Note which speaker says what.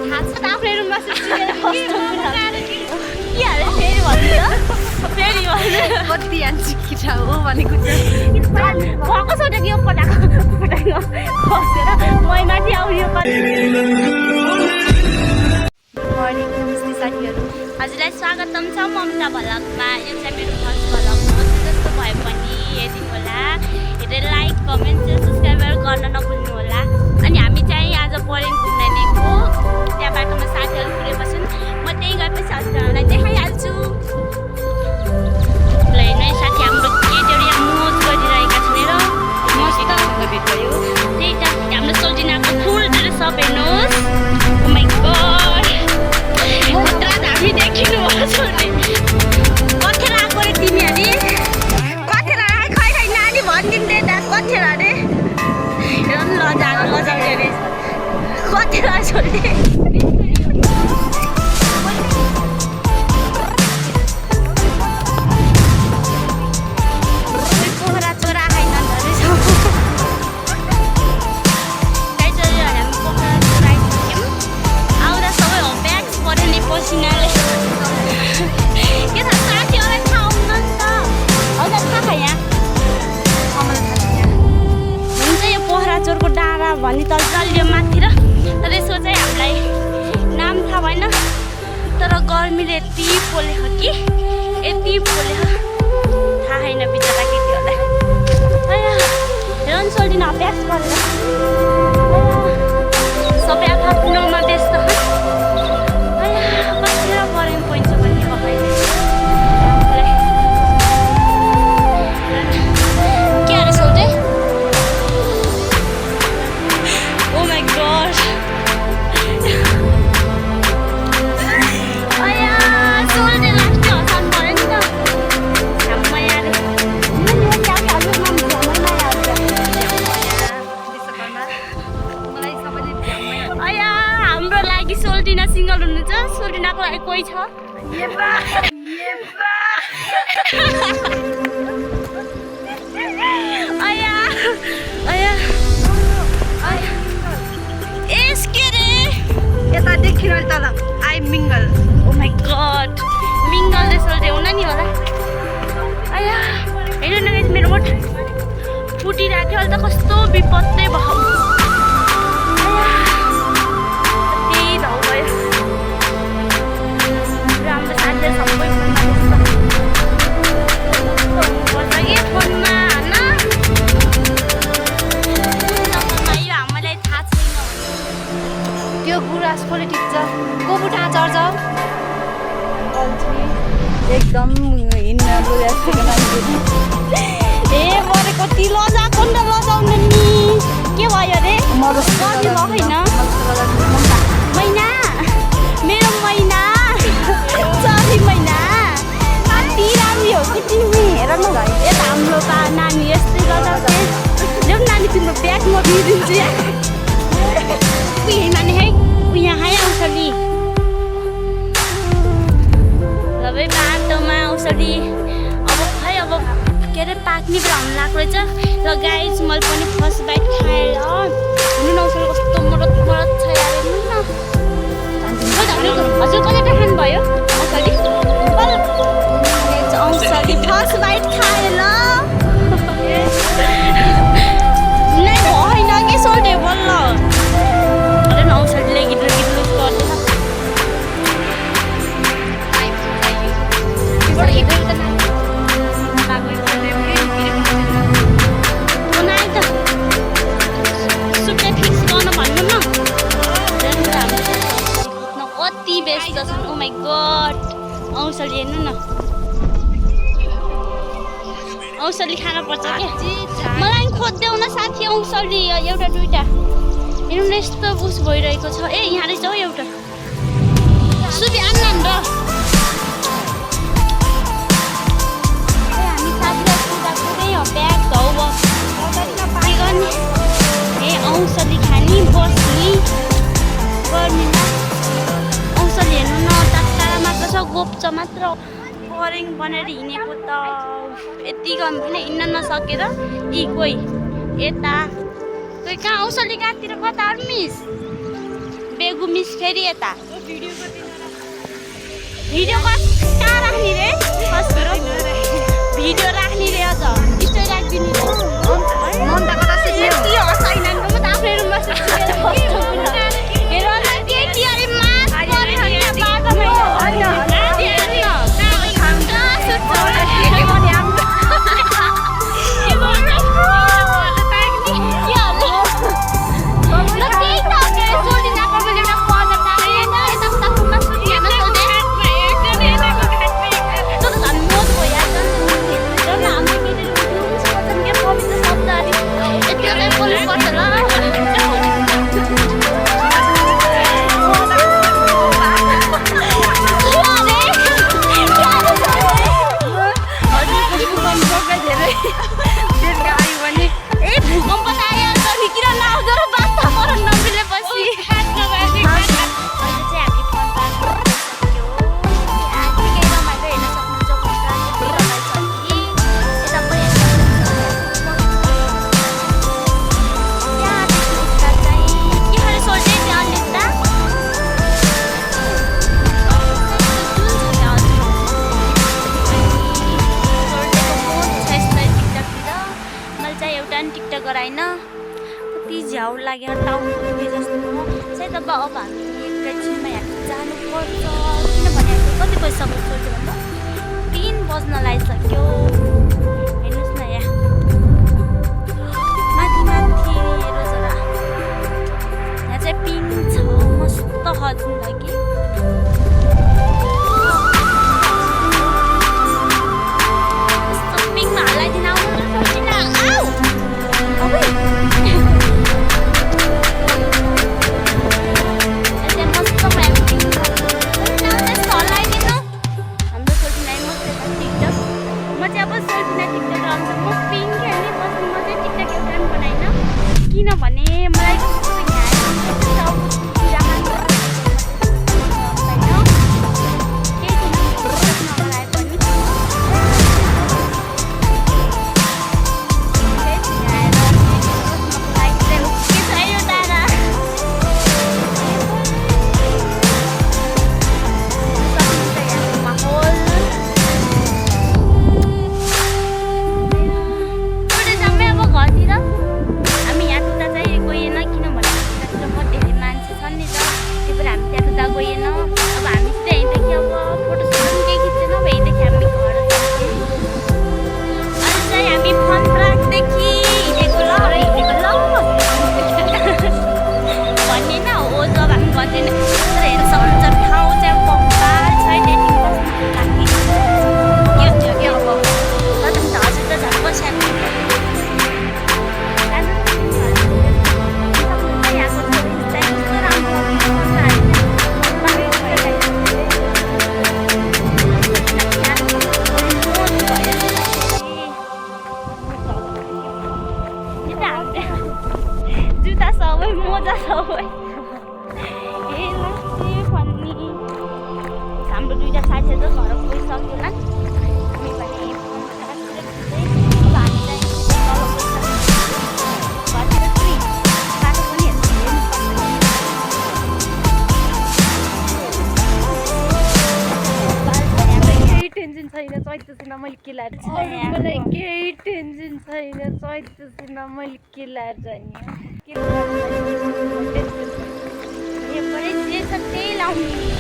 Speaker 1: थाहा छ त आफ्नै रुममा सुत्ने कस्तो के हाले फेरि भन्नु त फेरि भन्नु
Speaker 2: कति आन्छु किटा हो भनेको
Speaker 1: भएको छ यो पटाको खसेर मै माथि आउने
Speaker 2: मर्निङ नमस्ते साथीहरू
Speaker 1: हजुरलाई स्वागतम छ ममता भ्लगमा। यो चाहिँ मेरो फर्स्ट भ्लग हो। जस्तो भए पनि हेरिदिनु होला, हेरेर लाइक कमेन्ट सब्सक्राइब गर्न नभुल्नु होला। अनि हामी चाहिँ आज परेङ घुम्न गएको, त्यहाँ बाटोमा साथीहरू पुगेपछि म त्यही गएपछि हजुरहरूलाई देखाइहाल्छु। ल हेर्नु है साथी, हाम्रो केटीहरू यहाँ मोज गरिरहेका छन् र मस्त भेट भयो। त्यही त हाम्रो सोल्टिनाको फुल ड्रेस अप हेर्नुहोस्। ओ माई गॉड हामी देखिनु भएको छ नि कथेर आएको रे तिमीहरू कथेर आए खै खै नानी भनिदिँदै त कथेर अरे हेर लजाउने अरे कथेर छोड्ने भनी त चल्यो माथि र तर यसको चाहिँ हामीलाई नाम थाहा भएन। तर गर्मीले यति पोलेको कि यति पोलेको थाहा छैन बिचरा केटीहरूलाई। हेर सोल्टिन अभ्यास गरेर सबै आफ्नोमा व्यस्त कतिखेर परेन पोइन्छ भन्ने भएन के अरे Soaltee. Oh my gosh. Ayah, soal dia last dia asan balik ni dah. Sama ya. Mana yang cakap aku mam sama ya.
Speaker 2: मलाई सबैले
Speaker 1: Ayah, हाम्रो लागि सोल्टिना सिंगल हुनुहुन्छ। सोल्टिनाको लागि कोही छ?
Speaker 2: येबा
Speaker 1: Ayah. Ayah.
Speaker 2: यता देखिन तल आई मिंगल।
Speaker 1: ओ माई गॉड मिंगल ले सोल्टे हुन नि होला। आया हेर्नु न गाइस मेरो मोट फुटिरहेको थियो। अहिले त कस्तो विपत्तै भयो। त्यही धौ भयो। राम्रो साथीहरू सबै फोनमा हुनुपर्छ कि फोनमा होइन यो हामीलाई थाहा छैन।
Speaker 2: त्यो गुराँस पोलिटिक्स को बुढा चढ्छ एकदम हिँड्न गइरहेको मान्छे
Speaker 1: ए बरे कति लजाको न लजाउनु नि के भयो रे गर्मी भयो होइन मैना मेरो मैना सरी मैना कति राम्रो हो कि तिमी हेर न यता हाम्रो नानी यस्तै लजाउँछ। ल्याउ नानी तिम्रो ब्याग म दिइदिन्छु या उयो नानी है यहाँ आउँछ नि सबै बाटोमा औषधि अब खै अब के अरे पाक्ने बेला हुन लाग्छ रहेछ। र गाइस मैले पनि फर्स्ट बाइट खाएर हुनु नौसरी कस्तो मरत छ यार हेर्नु न। हजुर कतिवटा खानुभयो औषधि औषधि फर्स्ट बाइट खाएर ल नै भएन कि सोल्टे बल्ल अरे औषधिले गिड्लु गर्दैन। कति व्यस्त छन्। ओ माई गॉड औषधि हेर्नु न औषधि खान पर्छ के मलाई खोज्देऊ न साथी औषधि एउटा दुईटा हेर्नु न यस्तो उस भइरहेको छ। ए यहाँ रहेछ हौ एउटा सुबी आन्नान र हामी साथीहरू हो ब्याग धौ के गर्ने ए औषधि खाने बस्ने गर्मीमा औषधि हेर्नु न टाढा मात्र छ गोप्छ मात्र परेङ बनाएर हिँडेको त यति गर्नु पनि हिँड्न नसकेर यी कोही यता कोही कहाँ औषधि कहाँतिर कता मिस बेगु घुमिस फेरि यता भिडियो कहाँ राख्ने रे भिडियो राख्ने रे अझ स्टोरी राखिदिनु हँसाइनन् म त आफ्नै रुममा हेर न केटी अरे मास गराइन कति झ्याउ लाग्यो टाउन पुगे जस्तो सायद अब हामी एकैछिनमा यहाँ जानुपर्छ किनभने कति बजीसम्म सोच्यो भन्दा 3 बज्न लागिसक्यो हेर्नुहोस् न यहाँ माथि माथि रोजरा यहाँ चाहिँ पिङ छ मस्त हजुर कि पिङमा हालाइदिन आउनु सक्दिन आऊ किनभने मलाई मोजा सबै भन्ने हाम्रो दुईवटा साथीहरू त घर गइसक्यो होला हामी भने
Speaker 2: टेन्सन छैन चैतसिना मैले के लाएर मलाई केही टेन्सन छैन चैतसिना मैले के लाएर जाने
Speaker 1: जे छ त्यही लाउने